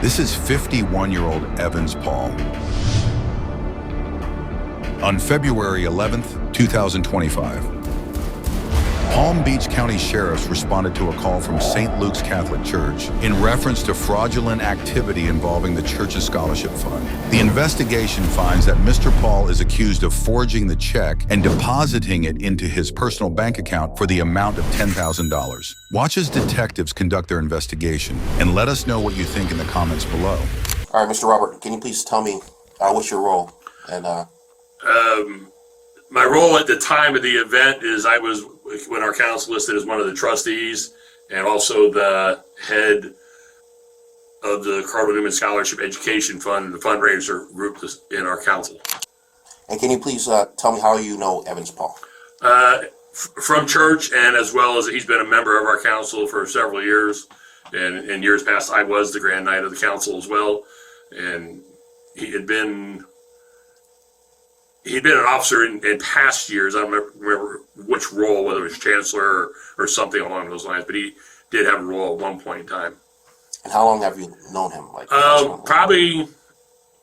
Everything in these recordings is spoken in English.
This is 51-year-old Evans Paul. On February 11th, 2025, Palm Beach County sheriffs responded to a call from St. Luke's Catholic Church in reference to fraudulent activity involving the church's scholarship fund. The investigation finds that Mr. Paul is accused of forging the check and depositing it into his personal bank account for the amount of $10,000. Watch as detectives conduct their investigation and let us know what you think in the comments below. All right, Mr. Robert, can you please tell me what's your role? And my role at the time of the event is I was, when our council listed as one of the trustees and also the head of the Cardinal Newman Scholarship Education Fund, the fundraiser group in our council. And can you please tell me how you know Evans Paul? From church, and as well as he's been a member of our council for several years. And in years past, I was the Grand Knight of the council as well. And he had been an officer in past years. I don't remember which role, whether it was chancellor or something along those lines, but he did have a role at one point in time. And how long have you known him? Like probably,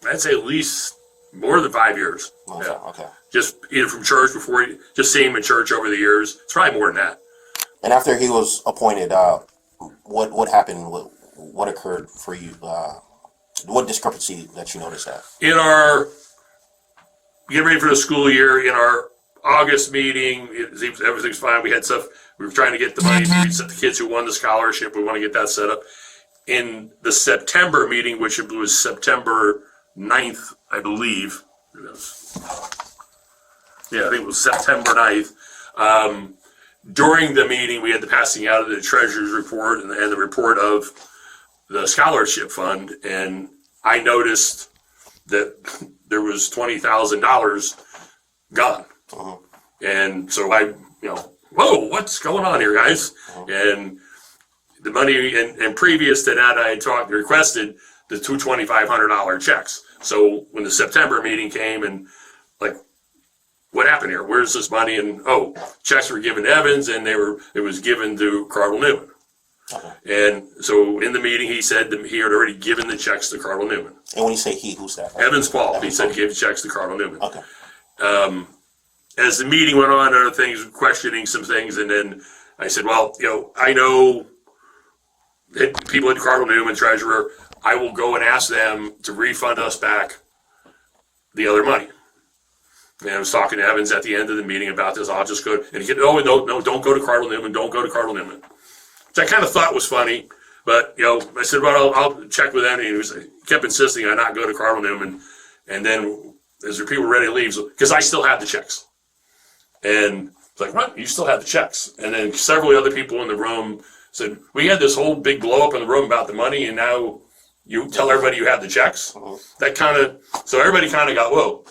I'd say at least more than 5 years. Okay, yeah. Okay. Just either from church before, just seeing him in church over the years. It's probably more than that. And after he was appointed, what happened? What occurred for you? What discrepancy that you noticed at? In our getting ready for the school year, in our August meeting, everything's fine. We had stuff. We were trying to get the money to set the kids who won the scholarship. We want to get that set up. In the September meeting, which was September 9th, I believe. Yeah, I think it was September 9th. During the meeting, we had the passing out of the treasurer's report and the report of the scholarship fund, and I noticed that there was $20,000 gone. Uh-huh. And so I, whoa, what's going on here, guys? Uh-huh. And the money, and previous to that, I had requested the two $2,500 checks. So when the September meeting came and like, what happened here? Where's this money? And checks were given to Evans, and it was given to Cardinal Newman. Okay. And so in the meeting, he said that he had already given the checks to Cardinal Newman. And when you say he, who's that? Evans Paul. He said he gave the checks to Cardinal Newman. Okay. As the meeting went on, other things, questioning some things, and then I said, well, I know that people at Cardinal Newman, treasurer, I will go and ask them to refund us back the other money. And I was talking to Evans at the end of the meeting about this. I'll just go, and he said, no, don't go to Cardinal Newman. Don't go to Cardinal Newman. Which I kind of thought was funny, but I said, well, I'll check with them. And he kept insisting I not go to Cardinal Newman. And then as the people were ready to leave, because I still had the checks, and it's like, what? You still have the checks? And then several other people in the room said, we had this whole big blow up in the room about the money, and now you tell everybody you have the checks. Uh-huh. So everybody kind of got whoa.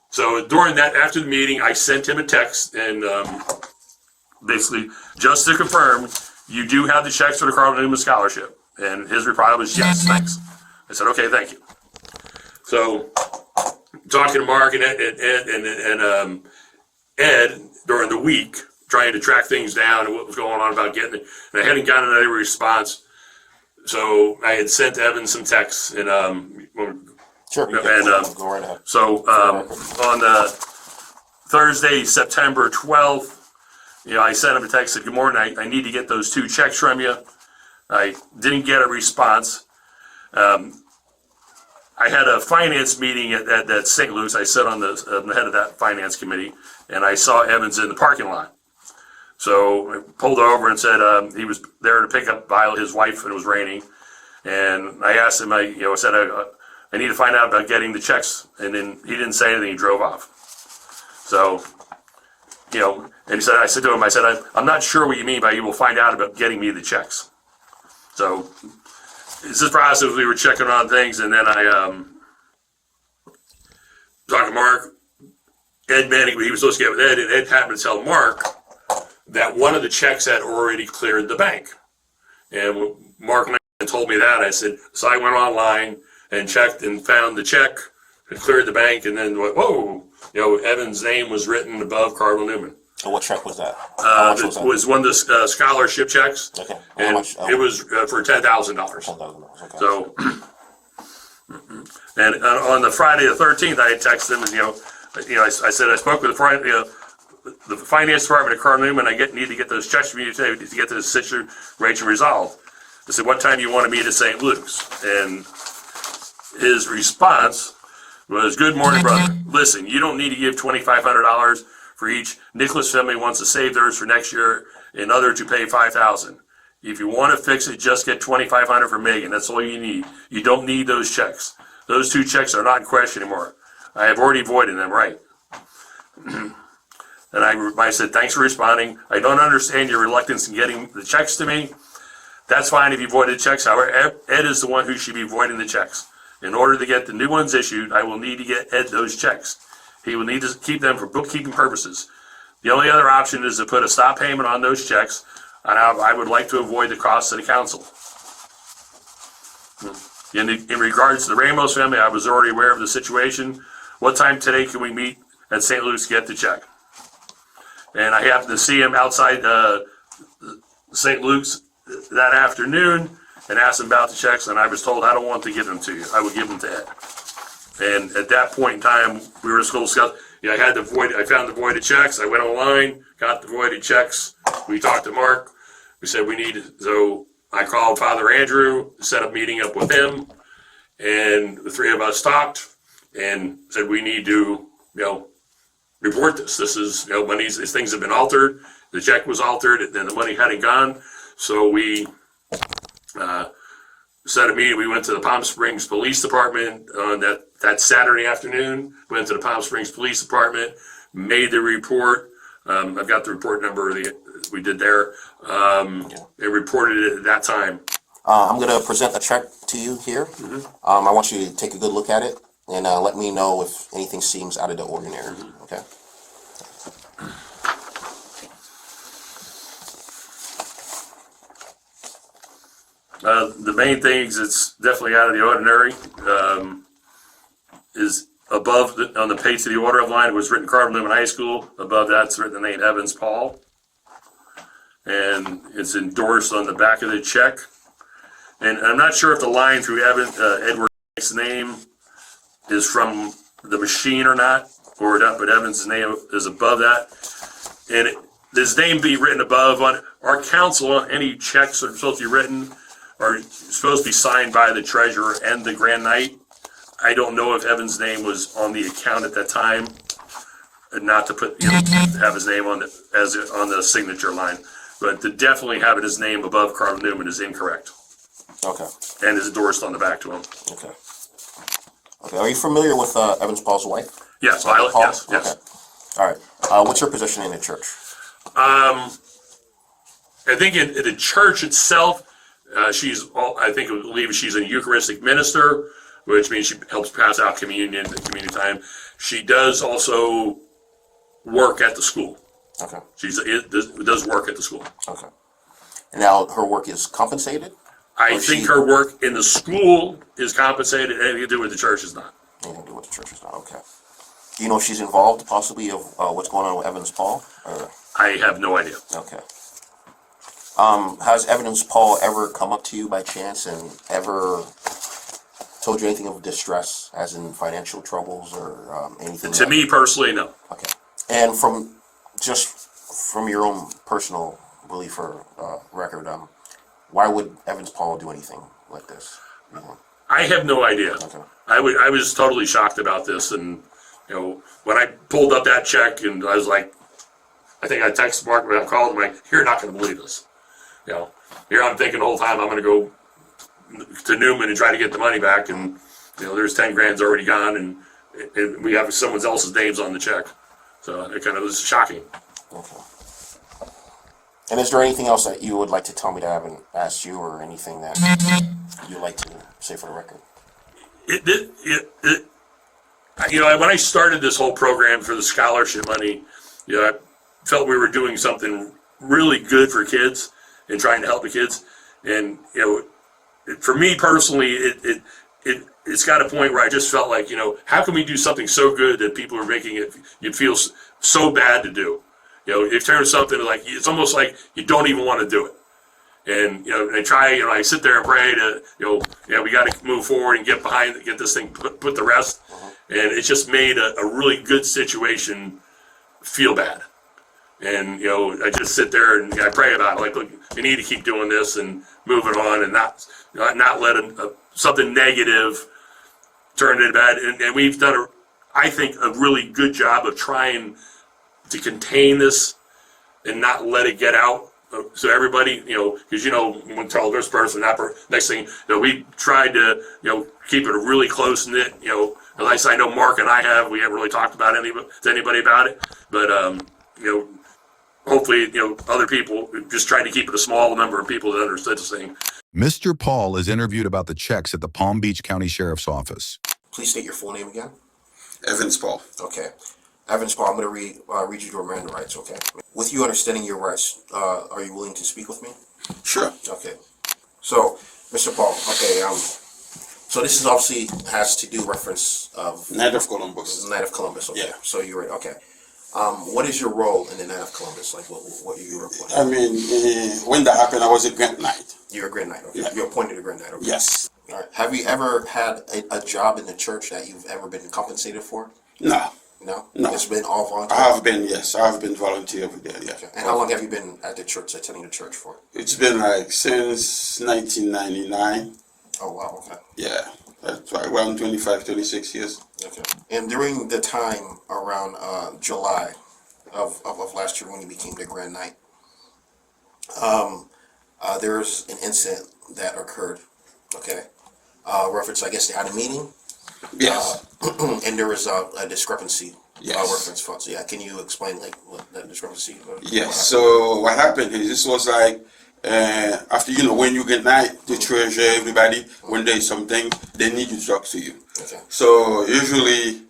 So during that, after the meeting, I sent him a text and basically just to confirm, you do have the checks for the Cardinal Newman Scholarship. And his reply was, yes, thanks. I said, okay, thank you. So talking to Mark and Ed during the week, trying to track things down and what was going on about getting it. And I hadn't gotten any response. So I had sent Evan some texts and sure, and go right ahead. So on Thursday, September 12th, I sent him a text, said, good morning, I need to get those 2 checks from you. I didn't get a response. I had a finance meeting at St. Luke's. I sat on the head of that finance committee, and I saw Evans in the parking lot. So I pulled over and said he was there to pick up Violet, his wife, and it was raining. And I asked him, I said, I need to find out about getting the checks. And then he didn't say anything. He drove off. So, and I said to him, I'm not sure what you mean by you will find out about getting me the checks. So it's this process. We were checking on things, and then I talked to Mark. Ed Manning, he was supposed to get with Ed, and Ed happened to tell Mark that one of the checks had already cleared the bank. And when Mark told me that, I said, so I went online and checked and found the check, it cleared the bank, and then whoa, Evan's name was written above Cardinal Newman. And what check was that? It was one of the scholarship checks. Okay. And it was for $10,000. $10,000. Okay. So And on the Friday the 13th, I had texted him, and I said I spoke with the finance department at Carl Newman. I need to get those checks from you today to get this situation resolved. I said, what time do you want to meet at St. Luke's? And his response was, good morning, brother. Listen, you don't need to give $2,500 for each. Nicholas family wants to save theirs for next year, and other to pay $5,000. If you want to fix it, just get $2,500 for Megan. That's all you need. You don't need those checks. Those 2 checks are not in question anymore. I have already voided them, right? And I said, thanks for responding. I don't understand your reluctance in getting the checks to me. That's fine if you voided checks. However, Ed is the one who should be voiding the checks. In order to get the new ones issued, I will need to get Ed those checks. He will need to keep them for bookkeeping purposes. The only other option is to put a stop payment on those checks, and I would like to avoid the costs of the council. In regards to the Ramos family, I was already aware of the situation. What time today can we meet at St. Luke's to get the check? And I happened to see him outside St. Luke's that afternoon and asked him about the checks, and I was told I don't want to give them to you. I would give them to Ed. And at that point in time, we were at school discussing. I found the voided checks. I went online, got the voided checks. We talked to Mark. We said so I called Father Andrew, set up meeting up with him, and the 3 of us talked and said we need to, report this. This is, these things have been altered. The check was altered, and then the money hadn't gone. So we set a meeting. We went to the Palm Springs Police Department on that Saturday afternoon. Went to the Palm Springs Police Department, made the report. I've got the report number we did there. It reported it at that time. I'm going to present a check to you here. I want you to take a good look at it and let me know if anything seems out of the ordinary. Okay. The main things that's definitely out of the ordinary is above on the page to the order of line. It was written Carl Newman High School. Above that's written the name Evans Paul, and it's endorsed on the back of the check. And I'm not sure if the line through Edward's name is from the machine or not, but Evans' name is above that. And his name be written above on our council. On any checks that are supposed to be written are supposed to be signed by the treasurer and the grand knight. I don't know if Evan's name was on the account at that time, and not to put have his name on the signature line, but to definitely have his name above Carl Newman is incorrect. Okay. And is endorsed on the back to him. Okay. Okay. Are you familiar with Evans Paul's wife? Yes, Violet. Paul? Yes. Okay. All right. What's your position in the church? I think in the church itself, I believe she's a Eucharistic minister, which means she helps pass out communion at communion time. She does also work at the school. Okay. She does work at the school. Okay. And now her work is compensated? I think her work in the school is compensated. Anything to do with the church is not. Anything to do with the church is not. Okay. Do you know if she's involved possibly of what's going on with Evans Paul? Or? I have no idea. Okay. Has Evans Paul ever come up to you by chance and ever told you anything of distress, as in financial troubles or anything? To me personally, no. Okay. And from your own personal belief or record, why would Evans Paul do anything like this? I have no idea. Okay. I was totally shocked about this, and when I pulled up that check, and I was like, I think I texted Mark when I called him, like, you're not going to believe this. Here I'm thinking the whole time I'm going to go to Newman and try to get the money back, and there's 10 grand's already gone, and we have someone else's names on the check. So it kind of was shocking. Okay. And is there anything else that you would like to tell me that I haven't asked you, or anything that you'd like to say for the record? When I started this whole program for the scholarship money, I felt we were doing something really good for kids and trying to help the kids. And for me personally, it's got a point where I just felt like, how can we do something so good that people are making it you feel so bad to do? You turn something like, it's almost like you don't even want to do it. And, I try, I sit there and pray to, we got to move forward and get this thing put to rest. And it just made a really good situation feel bad. And, I just sit there and I pray about it. Like, look, we need to keep doing this and moving on and not let something negative turn into bad. And we've done, I think, a really good job of trying to contain this and not let it get out. So everybody, because when we tell this person, next thing, we tried to, keep it a really close knit, at least I know Mark and we haven't really talked about anybody about it, but, hopefully, other people just tried to keep it a small number of people that understood this thing. Mr. Paul is interviewed about the checks at the Palm Beach County Sheriff's Office. Please state your full name again. Evans Paul. Okay. Evans Paul, I'm going to read you your Miranda rights, okay? With you understanding your rights, are you willing to speak with me? Sure. Okay. So, Mr. Paul, okay, so this is obviously has to do reference of Night of Columbus. Night of Columbus, okay. Yeah. So you're right, okay. What is your role in the Night of Columbus? Like, what are you appointed? I mean, when that happened, I was a Grand Knight. You're a Grand Knight, okay. Yeah. You're appointed a Grand Knight, okay. Yes. All right. Have you ever had a job in the church that you've ever been compensated for? No. No? No. It's been all volunteer? I have been volunteer over there, yeah. Okay. And how long have you been at the church, attending the church for? It's been like since 1999. Oh, wow, okay. Yeah. That's right, around 25, 26 years. Okay. And during the time around July of last year when you became the Grand Knight, there's an incident that occurred, okay? Reference, I guess they had a meeting. Yes. And there was a discrepancy. Yes. Reference funds. Yeah, can you explain like what that discrepancy? Yes. So what happened is this was like after when you get night, the treasurer, everybody, when there is something, they need to talk to you. Okay. So usually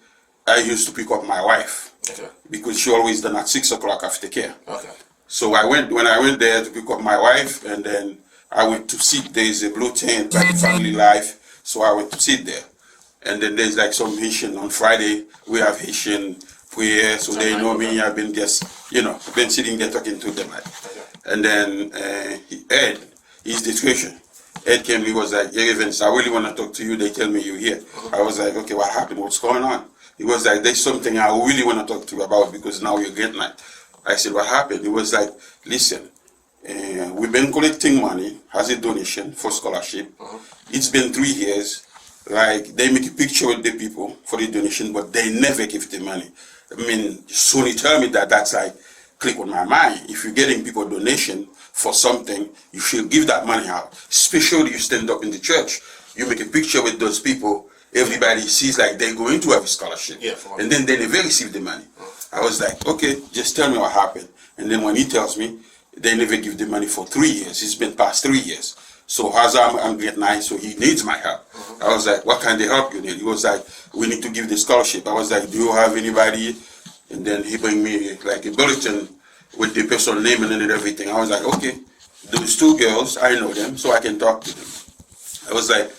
I used to pick up my wife. Okay. Because she always done at 6 o'clock after care. Okay. So when I went there to pick up my wife, and then I went to sit. There is a blue tent by the family life, so I went to sit there. And then there's like some Haitian on Friday. We have Haitian prayer, so they know me. I've been just been sitting there talking to them. And then Ed, he's the treasurer. Ed came. He was like, "Hey, Evans, I really want to talk to you. They tell me you're here." I was like, "Okay, what happened? What's going on?" He was like, "There's something I really want to talk to you about because now you're Great Night." I said, "What happened?" He was like, "Listen, we've been collecting money as a donation for scholarship. It's been 3 years. Like, they make a picture with the people for the donation, but they never give the money." I mean, soon he told me that. That's like, click on my mind. If you're getting people donation for something, you should give that money out. Especially you stand up in the church, you make a picture with those people, everybody sees like they're going to have a scholarship. Yeah, and then they never receive the money. I was like, okay, just tell me what happened. And then when he tells me, they never give the money for 3 years. It's been past 3 years. So as I'm Great Knight, so he needs my help. I was like, what kind of help you need? He was like, we need to give the scholarship. I was like, do you have anybody? And then he bring me like a bulletin with the person's name and everything. I was like, okay, those 2 girls, I know them, so I can talk to them. I was like,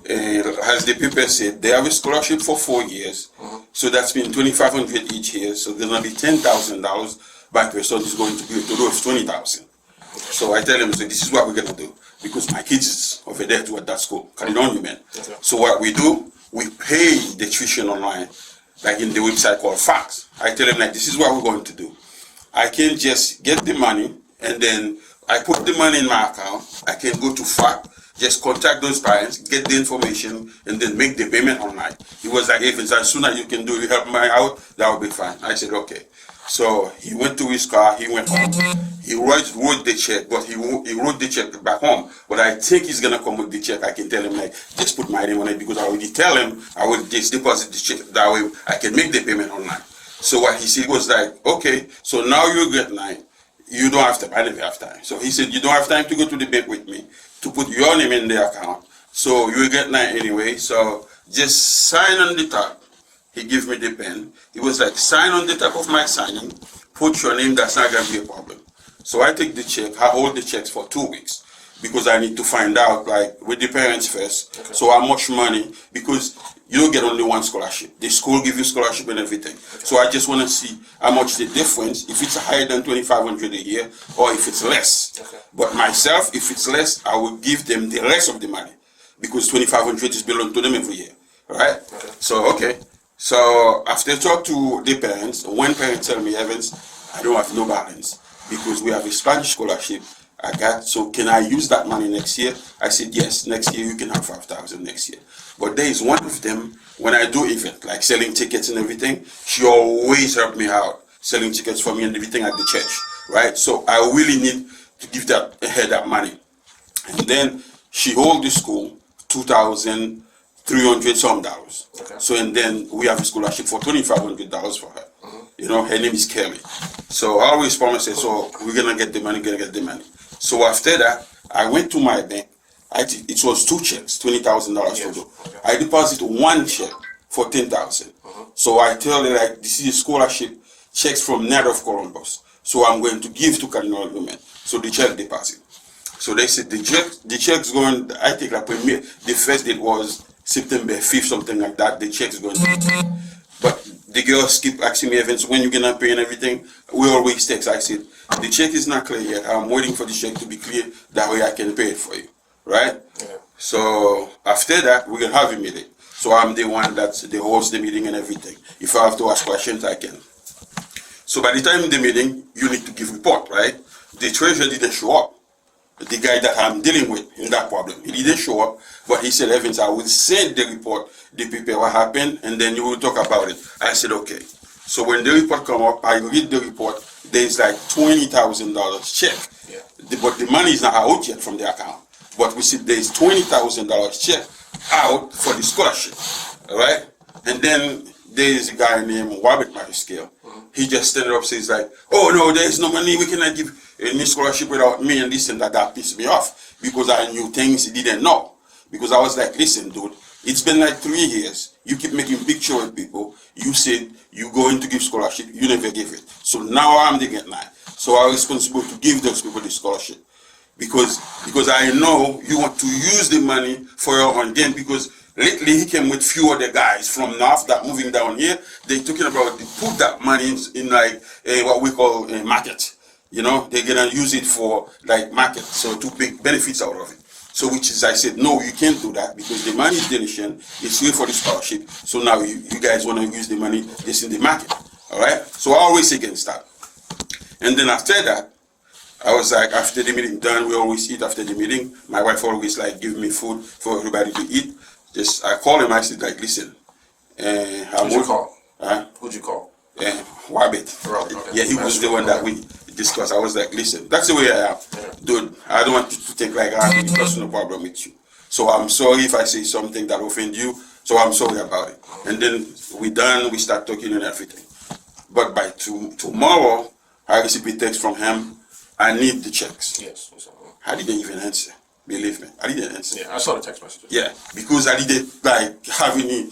as the paper said, they have a scholarship for 4 years. So that's been $2,500 each year. So there's gonna be $10,000 by person is going to be a total of $20,000. So I tell them, so this is what we're gonna do. Because my kids is over there to at that school, Caledonia. Okay. So what we do, we pay the tuition online, like in the website called Fax. I tell them like, this is what we're going to do. I can just get the money and then I put the money in my account. I can go to Fax, just contact those parents, get the information, and then make the payment online. He was like, if it's as soon as you can do, you help me out, that will be fine. I said, okay. So he went to his car, he went home. He wrote the check, but he wrote the check back home. But I think he's gonna come with the check. I can tell him like, just put my name on it because I already tell him I will just deposit the check. That way I can make the payment online. So what he said was like, okay, so now you're Great Night. You don't have time. I never have time. So he said, you don't have time to go to the bank with me to put your name in the account. So you're Great Night anyway. So just sign on the top. He gave me the pen. He was like, sign on the top of my signing, put your name, that's not going to be a problem. So I take the check, I hold the checks for 2 weeks because I need to find out, like, with the parents first, so how much money, because you don't get only one scholarship. The school give you scholarship and everything. So I just want to see how much the difference, if it's higher than 2,500 a year or if it's less. But myself, if it's less, I will give them the rest of the money because 2,500 is belong to them every year, right? So, okay. So after talk to the parents, one parent tell me, Evans, I don't have no balance because we have a Spanish scholarship I got, so can I use that money next year? I said, yes, next year you can have 5,000 next year. But there is one of them, when I do event, like selling tickets and everything, she always help me out, selling tickets for me and everything at the church, right? So I really need to give her that money. And then she hold the school $2,300 some dollars. So, and then we have a scholarship for $2,500 for her. You know, her name is Kelly. So I always promise her, so we're gonna get the money, So after that, I went to my bank. It was 2 checks, $20,000 to do. I deposit 1 check for 10,000. So I tell her, like, this is a scholarship checks from Net of Columbus. So I'm going to give to Cardinal Women. So the check deposit. So they said the check's going, I think like the first date was September 5th, something like that. The check's going to be. But the girls keep asking me, Evans, when you gonna pay and everything. We always text. I said, the check is not clear yet. I'm waiting for the check to be clear. That way I can pay it for you. Right? So after that, we're gonna have a meeting. So I'm the one that hosts the meeting and everything. If I have to ask questions, I can. So by the time in the meeting, you need to give report, right? The treasurer didn't show up. The guy that I'm dealing with in that problem, he didn't show up, but he said, Evans, I will send the report, the people what happened, and then you will talk about it. I said, okay. So when the report come up, I read the report, there's like $20,000 check. But the money is not out yet from the account. But we see there's $20,000 check out for the scholarship, all right? And then there's a guy named Robert Mariscale. He just standing up says like, oh no, there's no money, we cannot give any scholarship without me and this and that. That pissed me off because I knew things he didn't know. Because I was like, listen, dude, it's been like 3 years. You keep making picture with people. You said you're going to give scholarship, you never give it. So now I'm the get line. So I'm responsible to give those people the scholarship. Because I know you want to use the money for your own gain. Because lately he came with few other guys from north that moving down here. They talking about they put that money in like what we call a market. You know, they're gonna use it for like market, so to make benefits out of it. So which is I said, no, you can't do that because the money is donation, it's way for the scholarship. So now you guys wanna use the money just in the market. Alright? So I always against that. And then after that, I was like, after the meeting done, we always eat after the meeting. My wife always like give me food for everybody to eat. Just I call him, I said like, listen, Who'd you call? Who'd you call? Wabbit. Robert, okay. Yeah, he was the one that we discussed. I was like, listen, that's the way I am. Dude, I don't want you to think like I have any personal problem with you. So I'm sorry if I say something that offend you. So I'm sorry about it. And then we done, we start talking and everything. But by tomorrow, I received a text from him. I need the checks. Yes. I didn't even answer. Believe me, I didn't answer. Yeah, I saw the text messages. Yeah, because I didn't like have any.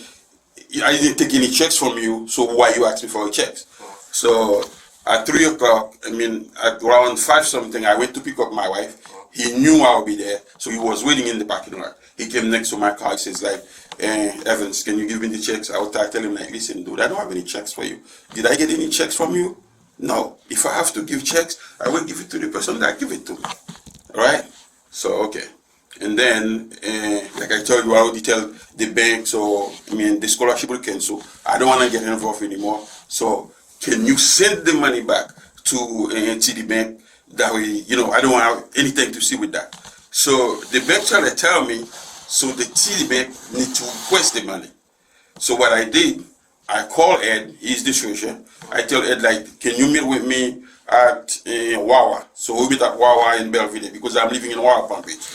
I didn't take any checks from you. So why you ask me for a checks? So at 3 o'clock, at around 5 something, I went to pick up my wife. He knew I would be there, so he was waiting in the parking lot. He came next to my car. He says like, Evans, can you give me the checks? I would tell him like, listen, dude, I don't have any checks for you. Did I get any checks from you? No. If I have to give checks, I will give it to the person that give it to me. All right? So, okay. And then, like I told you, I already tell the bank, so, the scholarship will cancel. I don't want to get involved anymore. So, can you send the money back to TD Bank? That way, I don't want anything to see with that. So, the bank tried to tell me, so the TD Bank need to request the money. So, what I did, I called Ed, he's the treasurer. I tell Ed, like, can you meet with me at Wawa? So, we meet at Wawa in Belvedere because I'm living in Wawa, Palm Beach.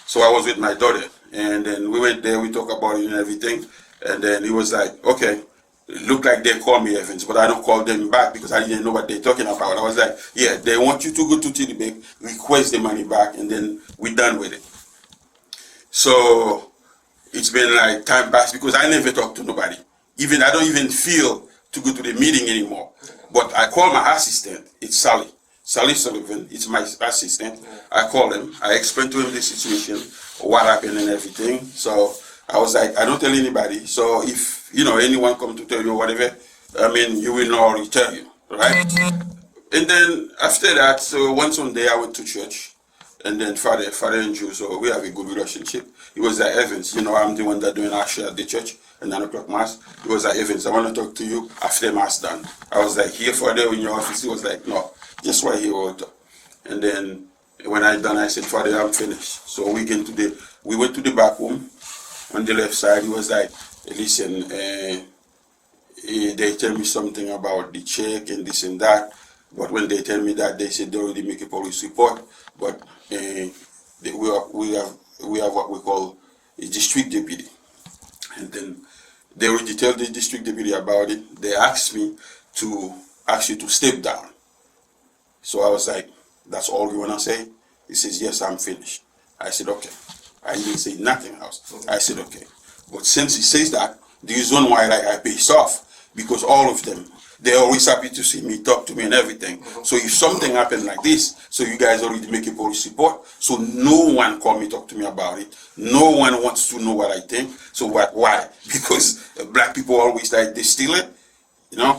So I was with my daughter, and then we went there, we talked about it and everything, and then he was like, okay, it looked like they called me Evans, but I don't call them back because I didn't know what they're talking about. I was like, yeah, they want you to go to TD Bank, request the money back, and then we're done with it. So it's been like time passed because I never talk to nobody. I don't even feel to go to the meeting anymore. But I call my assistant, it's Sally Sullivan, it's my assistant. I call him, I explain to him the situation, what happened and everything. So I was like, I don't tell anybody. So if anyone come to tell you whatever, you will know already tell you, right? And then after that, so one Sunday I went to church, and then Father and Jew, so we have a good relationship. He was like, Evans, I'm the one that doing our share at the church at 9 o'clock mass. He was like, Evans, I want to talk to you after mass done. I was like, here, Father, in your office. He was like, no, just right here, we'll talk. And then when I done, I said, Father, I'm finished. So we went to the back room on the left side. He was like, listen, they tell me something about the check and this and that. But when they tell me that, they said they already make a police report. But we have what we call a district deputy. And then they already tell the district deputy about it. They asked me to actually to step down. So I was like, that's all you want to say? He says, yes, I'm finished. I said, okay. I didn't say nothing else. I said, okay. But since he says that, the reason why I pissed off, because all of them, they're always happy to see me, talk to me and everything. So if something happened like this, so you guys already make a police report, so no one call me, talk to me about it. No one wants to know what I think. So why? Because black people always like, they steal it,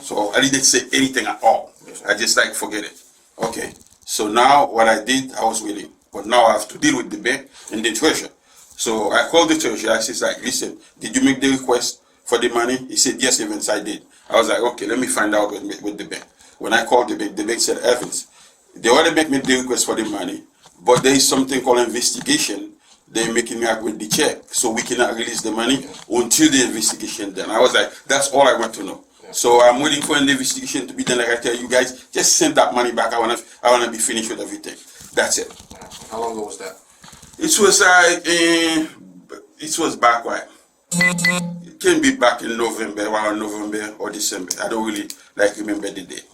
So I didn't say anything at all. I just like, forget it. Okay. So now what I did, I was willing. But now I have to deal with the bank and the treasurer. So I called the treasurer. I said, like, listen, did you make the request for the money? He said, yes, Evans, I did. I was like, okay, let me find out with the bank. When I called the bank said, Evans, they want to make me the request for the money, but there is something called investigation. They're making me out with the check, so we cannot release the money until the investigation done. I was like, that's all I want to know. So I'm waiting for an investigation to be done. Like I tell you guys, just send that money back. I wanna be finished with everything. That's it. How long ago was that? It was like it was back when. It can be back in November, around November or December. I don't really remember the date.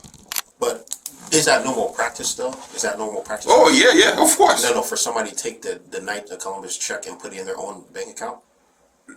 But is that normal practice though? Is that normal practice? Oh yeah, of course. No, for somebody to take the night of Columbus check and put it in their own bank account?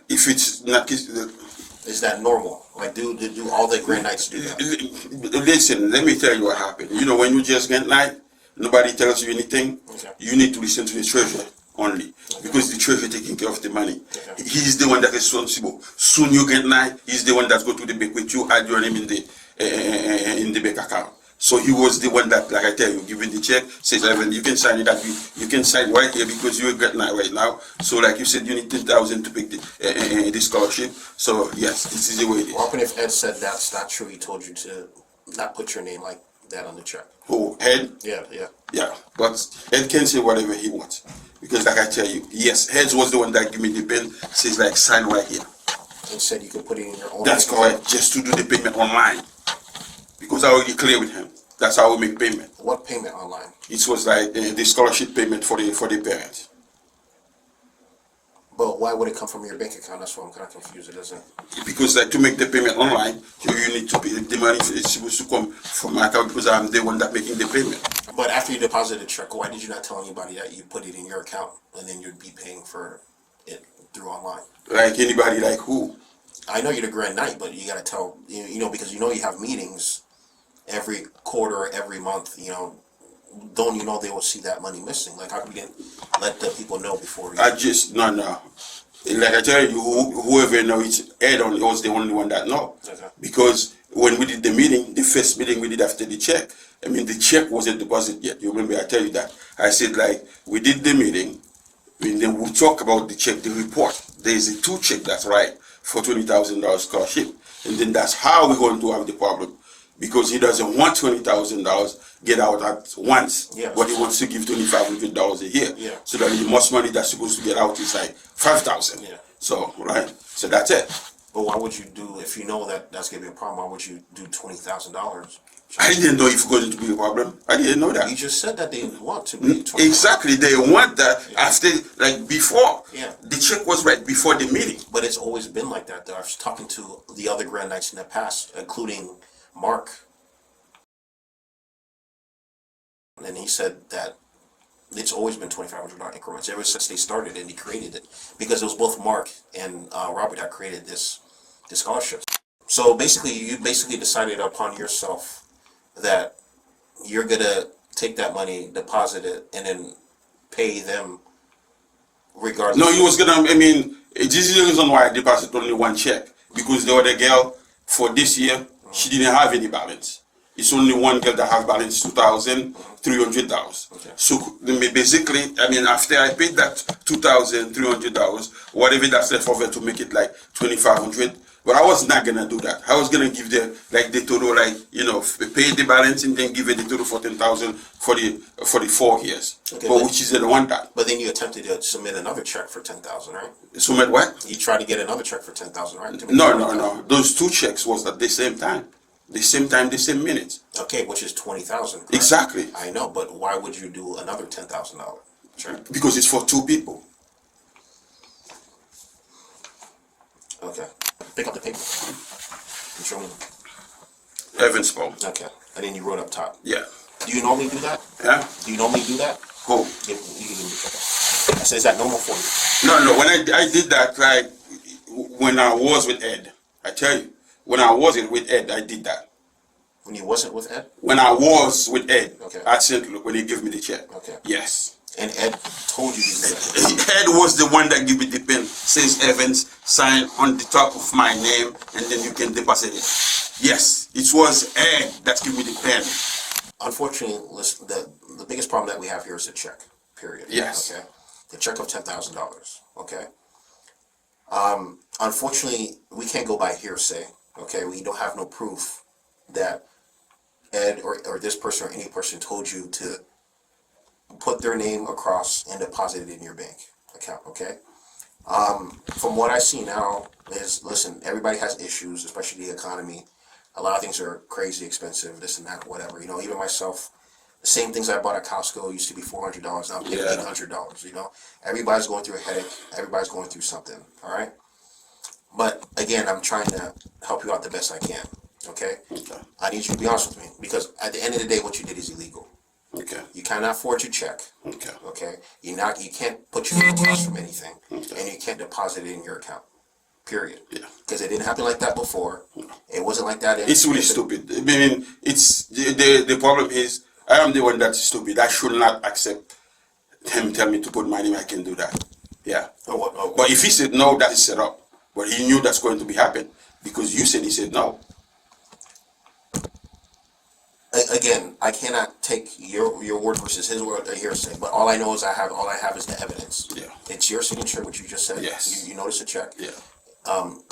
If it's not, is that normal? Like, do all the Grand Knights do that? Listen, let me tell you what happened. When you just get night, nobody tells you anything. Okay. You need to listen to the treasurer only, because the treasurer taking care of the money. Okay. He's the one that is responsible. Soon you get night, he's the one that go to the bank with you, add your name in the bank account. So he was the one that, like I tell you, giving the check, says, Evan, you can sign it, that you can sign right here because you're getting night right now. So like you said, you need 10,000 to pick the scholarship. So yes, this is the way it is. What happened if Ed said that's not true? He told you to not put your name like that on the check. Who? Ed? Yeah. Yeah, but Ed can say whatever he wants. Because like I tell you, yes, Ed was the one that gave me the pen, says like sign right here. And said you could put it in your own. That's correct, just to do the payment online. Because I already clear with him. That's how we make payment. What payment online? It was like the scholarship payment for the parents. But why would it come from your bank account? That's what I'm kind of confused. It doesn't. Because to make the payment online, you need to pay the money. It's supposed to come from my account because I'm the one that making the payment. But after you deposited the check, why did you not tell anybody that you put it in your account and then you'd be paying for it through online? Like anybody, like who? I know you're the Grand Knight, but you got to tell, because you have meetings every quarter or every month, don't you know they will see that money missing? Like, how come you didn't let the people know before? No. Like I tell you, whoever knows, Ed was the only one that know. Okay. Because when we did the meeting, the first meeting we did after the check, the check wasn't deposited yet. You remember I tell you that. I said we did the meeting, and then we talk about the check, the report. There's a 2 check that's right for $20,000 scholarship. And then that's how we're going to have the problem. Because he doesn't want $20,000 get out at once, yes. But he wants to give $2,500 a year. Yeah. So that the most money that's supposed to get out is like $5,000. Yeah. So so that's it. But why would you do, if you know that that's going to be a problem, why would you do $20,000? I didn't know if it was going to be a problem. I didn't know that. You just said that they want to be $20,000. Exactly, they want that after, before. Yeah. The check was right before the meeting. But it's always been like that, though. I was talking to the other Grand Knights in the past, including Mark, and he said that it's always been $2,500 increments ever since they started, and he created it because it was both Mark and Robert that created this scholarship. So basically, you decided upon yourself that you're gonna take that money, deposit it, and then pay them regardless. No, he was gonna. This is the reason why I deposited only one check, because the other girl for this year, she didn't have any balance. It's only one girl that have balance $2,300. Okay. So basically, I mean, after I paid that $2,300, whatever that's left over to make it like $2,500. But I was not gonna do that. I was gonna give them like the total, like, you know, pay the balance and then give it the total $14,000 for the 4 years. Okay, but which is the one time. But then you attempted to submit another check for $10,000, right? Submit what? You tried to get another check for $10,000, right? No. Those two checks was at the same time. The same time, the same minutes. Okay, which is $20,000. Exactly. I know, but why would you do another $10,000 check? Because it's for two people. Okay. Pick up the paper. And show me. Evans Paul. Okay. And then you wrote up top. Yeah. Do you normally do that? Yeah. Do you normally do that? Who? You can do that. I said, is that normal for you? No. When I did that, like when I was with Ed, I tell you, when I wasn't with Ed, I did that. When you wasn't with Ed? When I was with Ed, Okay. at St. Luke, when he gave me the check. Okay. Yes. And Ed told you to do that. Ed was the one that gave me the pen. Says Evans, sign on the top of my name, and then you can deposit it. Yes, it was Ed that gave me the pen. Unfortunately, listen, the biggest problem that we have here is the check, period. Yes. Okay. The check of $10,000. Okay. Unfortunately, we can't go by hearsay. Okay. We don't have no proof that Ed or this person or any person told you to put their name across and deposit it in your bank account. Okay. From what I see now is, listen, everybody has issues, especially the economy. A lot of things are crazy expensive, this and that, whatever. You know, even myself, the same things I bought at Costco used to be $400. Now I'm paying $800. You know, everybody's going through a headache. Everybody's going through something. All right. But again, I'm trying to help you out the best I can. Okay. I need you to be honest with me, because at the end of the day, what you did is illegal. Okay. You cannot forge a check. Okay. Okay. You can't put your name across from anything, and you can't deposit it in your account. Period. Yeah. Because it didn't happen like that before. It wasn't like that. It's really stupid. I mean, it's the problem is I am the one that's stupid. I should not accept him tell me to put my name. I can do that. Yeah. But if he said no, that is set up. But he knew that's going to be happen because you said he said no. Again, I cannot take your word versus his word or hearsay. But all I know is all I have is the evidence. Yeah. It's your signature, which you just said. Yes. You notice a check. Yeah.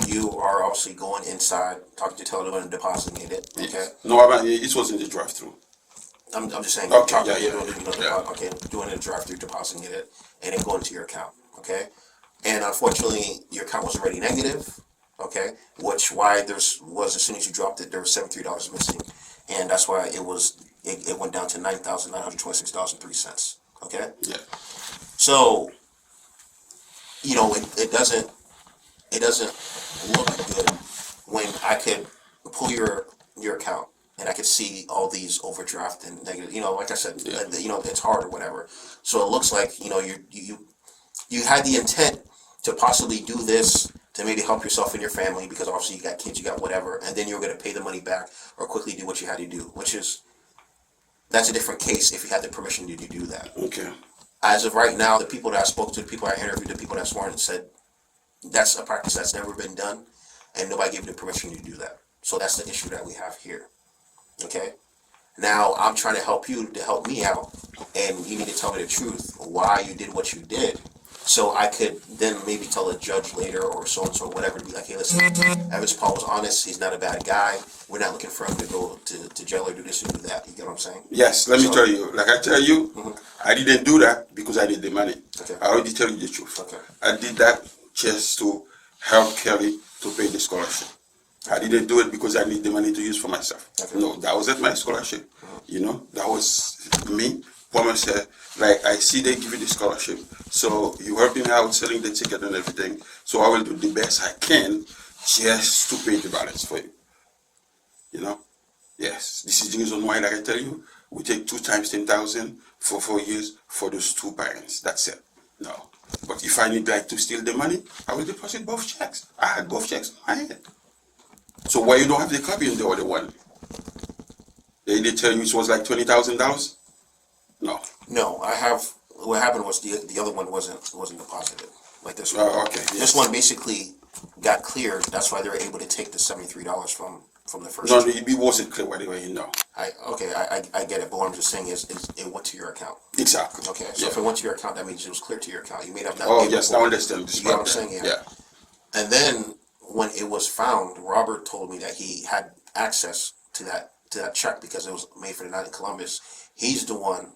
You are obviously going inside, talking to teller and depositing it. Okay. Yes. No, it was in the drive-through. I'm just saying. Okay. Okay. Doing it in drive-through, depositing it, and it going to your account. Okay. And unfortunately, your account was already negative. Okay. Why was as soon as you dropped it, there was $73 missing, and that's why it went down to $9,926.03. Okay. Yeah. So, you know, it doesn't look good when I could pull your account and I could see all these overdraft and negative. You know, like I said, you know, it's hard or whatever. So it looks like, you know, you had the intent to possibly do this to maybe help yourself and your family, because obviously you got kids, you got whatever, and then you're going to pay the money back or quickly do what you had to do, that's a different case if you had the permission to do that. Okay. As of right now, the people that I spoke to, the people I interviewed, the people that sworn said that's a practice that's never been done, and nobody gave the permission to do that. So that's the issue that we have here. Okay? Now, I'm trying to help you to help me out, and you need to tell me the truth, why you did what you did, so I could then maybe tell a judge later or so-and-so, whatever, to be like, hey, listen, Evans Paul was honest, he's not a bad guy, we're not looking for him to go to jail or do this or do that. You get what I'm saying? Yes, let me tell you, like I tell you, I didn't do that because I need the money. Okay. I already tell you the truth. Okay. I did that just to help Kelly to pay the scholarship. I didn't do it because I need the money to use for myself. Okay. No, that wasn't my scholarship. You know, that was me. Woman said, like, I see they give you the scholarship, so you helping me out selling the ticket and everything, so I will do the best I can just to pay the balance for you. You know? Yes, this is the reason why, like I tell you, we take 2 times 10,000 for 4 years for those 2 parents. That's it. No. But if I need like to steal the money, I will deposit both checks. I had both checks in my head. So why you don't have the copy in the other one? They tell you it was like $20,000? No. No, I have. What happened was the other one wasn't deposited. like this one. Oh, okay. This one basically got cleared. That's why they were able to take the $73 from the first. No, two. it wasn't clear whether you know. I get it, but what I'm just saying is it went to your account. Exactly. Okay, so Yeah. if it went to your account, that means it was clear to your account. You may have not. Oh, paid yes, before. I understand this You get what I'm part then. saying? Yeah. And then when it was found, Robert told me that he had access to that check because it was made for the night in Columbus. He's the one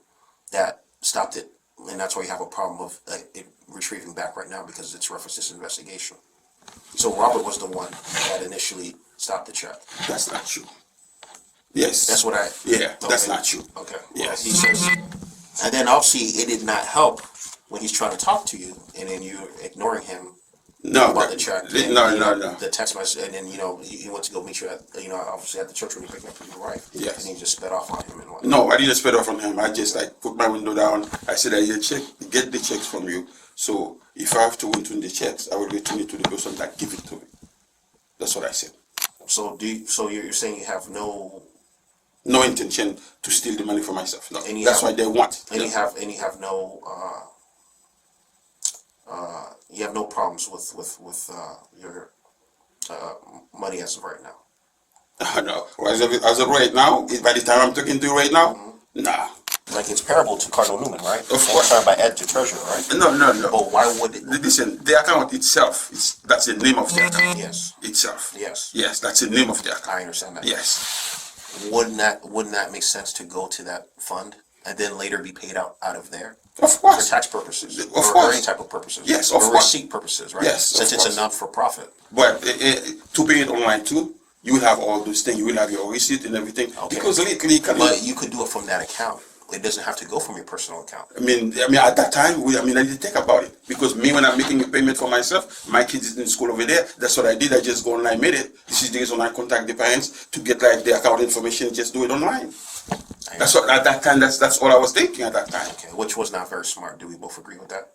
that stopped it, and that's why you have a problem of it retrieving back right now because it's referenced this investigation. So Robert was the one that initially stopped the check. That's not true. Yes. That's what I. Yeah, that's okay. not true. Okay. Yes. He says, and then obviously it did not help when he's trying to talk to you, and then you're ignoring him. No, About the check. And, no, you no, know, no. The text message, and then he went to go meet you at obviously at the church when you picked up your wife. Yes. And he just sped off on him and whatnot. No, I didn't spit off on him. I just put my window down. I said, I get the checks from you. So if I have to return the checks, I will return it to the person that give it to me. That's what I said. So you're saying you have no intention to steal the money for myself. No, And you that's have- why they want. and you have no you have no problems with your money as of right now. No, as of right now, by the time I'm talking to you right now, nah. Like it's parable to Cardinal Newman, right? Of course. Signed by Ed to Treasurer, right? No. But why would it? Listen, the account itself, that's the name of the account. Yes. Itself. Yes. Yes, that's the name of the account. I understand that. Yes. Wouldn't that make sense to go to that fund and then later be paid out of there? Of For course. tax purposes, Of or course. any type of purposes. Yes, of or course. receipt purposes, right? Yes, of Since it's course. a not-for-profit. But to pay it online too, you will have all those things. You will have your receipt and everything. Okay. Because legally, But you could do it from that account. It doesn't have to go from your personal account. I mean, at that time, I didn't think about it because me, when I'm making a payment for myself, my kids is in school over there. That's what I did. I just go online, made it. This is the reason I contact the parents to get the account information. Just do it online. That's what at that time. That's all I was thinking at that time. Okay, which was not very smart. Do we both agree with that?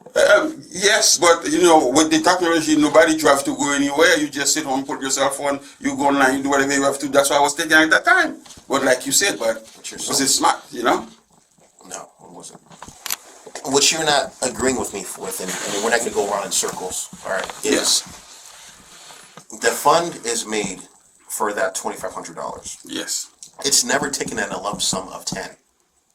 Yes, but with the technology, nobody drives to go anywhere. You just sit home, put your cell phone, you go online, you do whatever you have to. That's what I was thinking at that time. But like you said, was it smart? No, it wasn't. What you're not agreeing with me with, and we're not going to go around in circles, all right, is the fund is made for that $2,500. Yes. It's never taken in a lump sum of 10.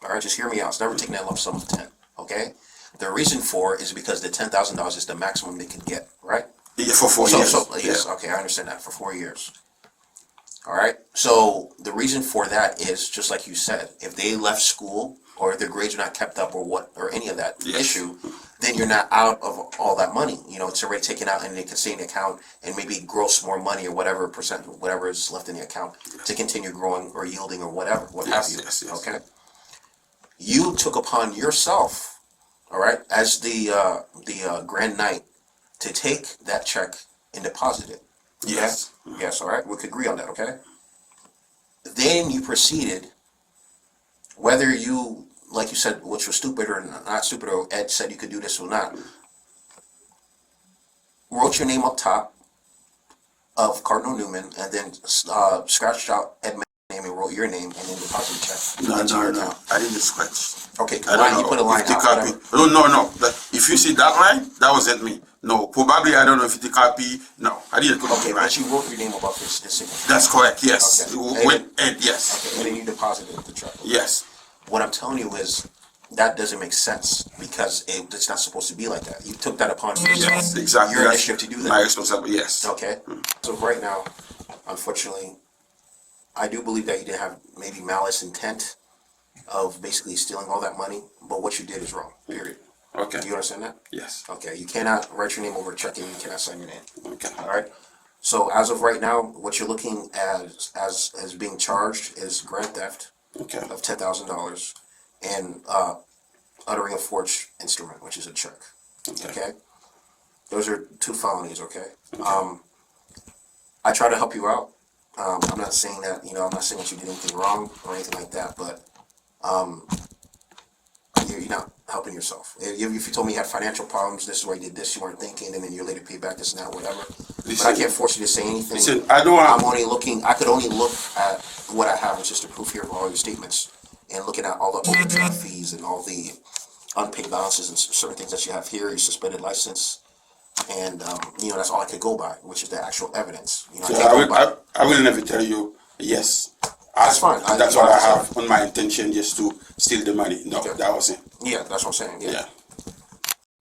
All right, just hear me out. It's never taken in a lump sum of 10, okay? The reason for it is because the $10,000 is the maximum they can get, right? Yeah, for 4 years. Yes, okay, I understand that, for 4 years. All right, so the reason for that is, just like you said, if they left school or if their grades are not kept up or any of that issue, then you're not out of all that money. It's already taken out and they can stay in the account and maybe gross more money or whatever percent, whatever is left in the account to continue growing or yielding or whatever, what have you. Yes. Okay. You took upon yourself, all right, as the Grand Knight, to take that check and deposit it. Yes. Okay? Yes, all right. We could agree on that, okay? Then you proceeded, whether you, like you said, which was stupid or not stupid, or Ed said you could do this or not, wrote your name up top of Cardinal Newman and then scratched out Ed's name and wrote your name and then deposited the check. No. I didn't scratch. Okay, I don't know. you put a line if the out, copy. whatever. No. If you see that line, that wasn't me. No, probably I don't know if it's the copy. No, I didn't put Okay, it right. but you wrote your name above his signature. That's correct. Yes. Okay. With Ed, yes. Okay, and then you deposited the check. Yes. What I'm telling you is that doesn't make sense because it's not supposed to be like that. You took that upon yourself. Yes, exactly. Your That's initiative to do that. My responsibility. Yes. Okay. So right now, unfortunately, I do believe that you did have maybe malice intent of basically stealing all that money, but what you did is wrong. Period. Okay. Do you understand that? Yes. Okay. You cannot write your name over a check and you cannot sign your name. Okay. All right. So as of right now, what you're looking at as being charged is grand theft Okay. of $10,000 and uttering a forged instrument, which is a check. Okay. Those are 2 felonies. Okay. I try to help you out. I'm not saying that I'm not saying that you did anything wrong or anything like that, but you're not helping yourself. If you told me you had financial problems, this is why you did this, you weren't thinking, and then you later pay back this and that, whatever. But I can't force you to say anything. Listen, I don't want. I could only look at what I have, which is the proof here of all your statements, and looking at all the overdraft fees and all the unpaid balances and certain things that you have here, your suspended license, And that's all I could go by, which is the actual evidence. So I will never tell you yes. That's fine. That's all I have on my intention, just to steal the money. No, that wasn't. Yeah, that's what I'm saying. Yeah.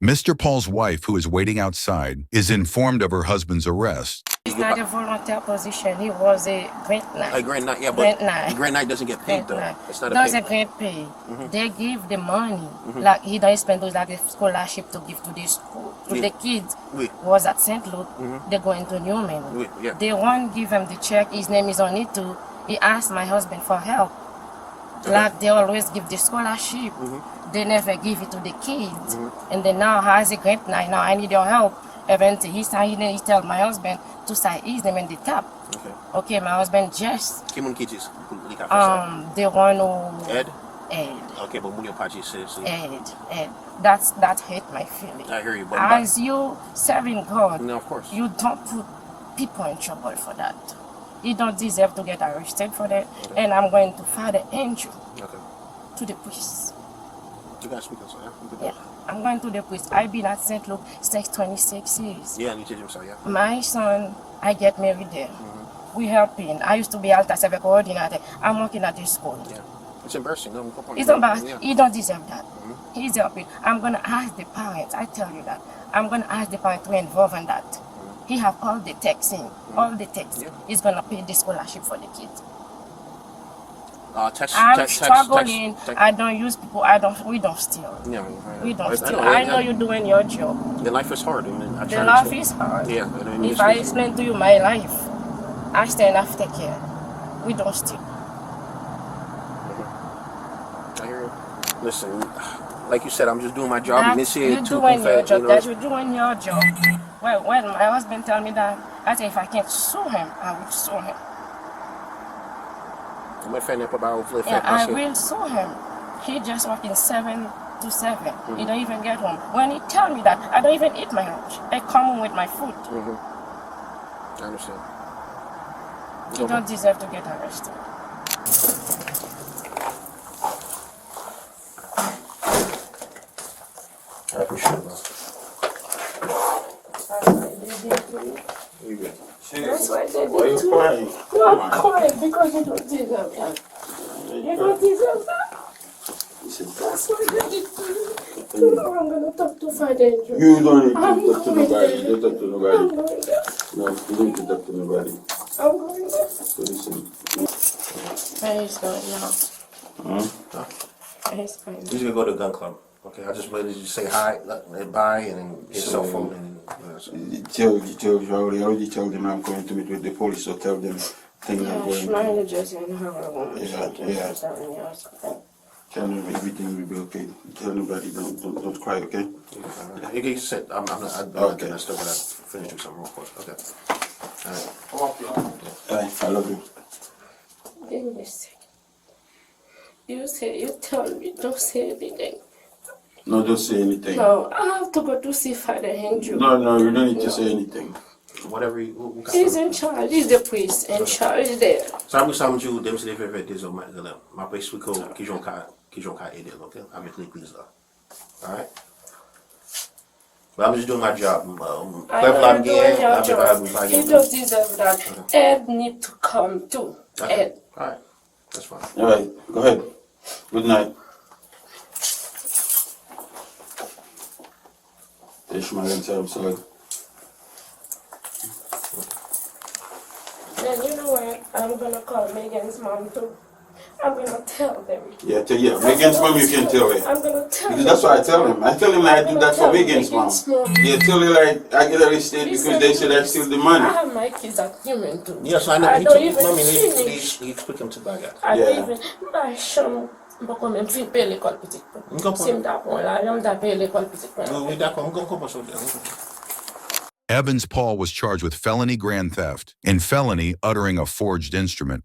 Mr. Paul's wife, who is waiting outside, is informed of her husband's arrest. He's not a volunteer position. He was a grant night. A grant night, yeah, but grant night. the grant night doesn't get paid though. It's not a doesn't pay. get paid. They give the money. Like he doesn't spend those like a scholarship to give to the school to the kids. Oui. Was at St. Luke. They go into Newman. Oui, yeah. They won't give him the check. His name is on it too. He asked my husband for help. Like they always give the scholarship. They never give it to the kids. And then now has a grant night. Now I need your help. Eventually he tell my husband to sign his name in the top. Okay, my husband just the one who Ed. Okay, but Munio Pachi says Ed. That hurt my feeling. I hear you, but as you serving God, no, of course. You don't put people in trouble for that. You don't deserve to get arrested for that. And I'm going to file the angel to the police. You guys speak also, yeah? I'm going to the police. I've been at St. Luke since 26 years. Yeah, and you teach him so, yeah. My son, I get married there. We helping. I used to be altar server coordinator. I'm working at this school. Yeah. It's embarrassing. No, it's embarrassing. Yeah. He don't deserve that. He's helping. I'm going to ask the parents. I tell you that. I'm going to ask the parents to involve in that. He have all the texts in. All the texts. Yeah. He's going to pay the scholarship for the kids. I'm struggling. I don't use people. We don't steal. Yeah, we don't steal. I know you're doing your job. The life is hard. The life is hard. Yeah. If I explain to you my life, I stand after care. We don't steal. I hear you. Listen, like you said, I'm just doing my job. You're doing your job. You're doing your job. Well, when my husband tell me that, I say if I can't sue him, I will sue him. I will sue him. He just working 7 to 7. He don't even get home. When he tell me that, I don't even eat my lunch. I come home with my food. I understand. You don't deserve to get arrested. I appreciate it. That's why they did to you. Why I'm crying because you don't deserve that. You don't deserve that. That's why they did to you. Tomorrow I'm going to talk to Father Andrew. You don't need to talk to nobody. You don't talk to nobody. I'm going there. No, you don't need to talk to nobody. I'm going there. So listen. Where is going now? Where is going now? He's going to go to the gun club. Okay, I just wanted to say hi, bye, and then his cell phone. And, I already told them I'm going to meet with the police, so tell them things are going to. Yeah. Tell them everything will be okay. Tell nobody, don't cry, okay? You said, I'm not okay. I still got to finish doing something real quick. Okay. All right. I love you. Give me a second. You tell me, don't say anything. No, don't say anything. No, I have to go to see Father Andrew. No, you don't need to say anything. Whatever he's in charge. He's the priest in charge there. Sam Dieu, dem se leve fait des hommes là. Ma pas expliquer qui j'ont qu'à aider, OK, avec l'église là. All right? But I'm just doing my job. You don't deserve that. Ed need to come too. Okay. Ed. All right. That's fine. All right. Go ahead. Good night. Ishmael and I'm sorry. And you know what? I'm gonna call Megan's mom too. I'm gonna tell them. Yeah, Megan's mom you can tell her. I'm gonna tell them. Because that's what I tell them. I tell them I do that for Megan's mom. Yeah, tell her like I get arrested because they said I steal the money. I have my kids at human too. Yes, I know. I don't even finish. He took him to Bagat. I don't even. I show. Beaucoup même fin payer l'école petite. C'est d'accord là, on t'a payé l'école petite. Oui, d'accord, on comprend ça. Evans Paul was charged with felony grand theft and felony uttering a forged instrument.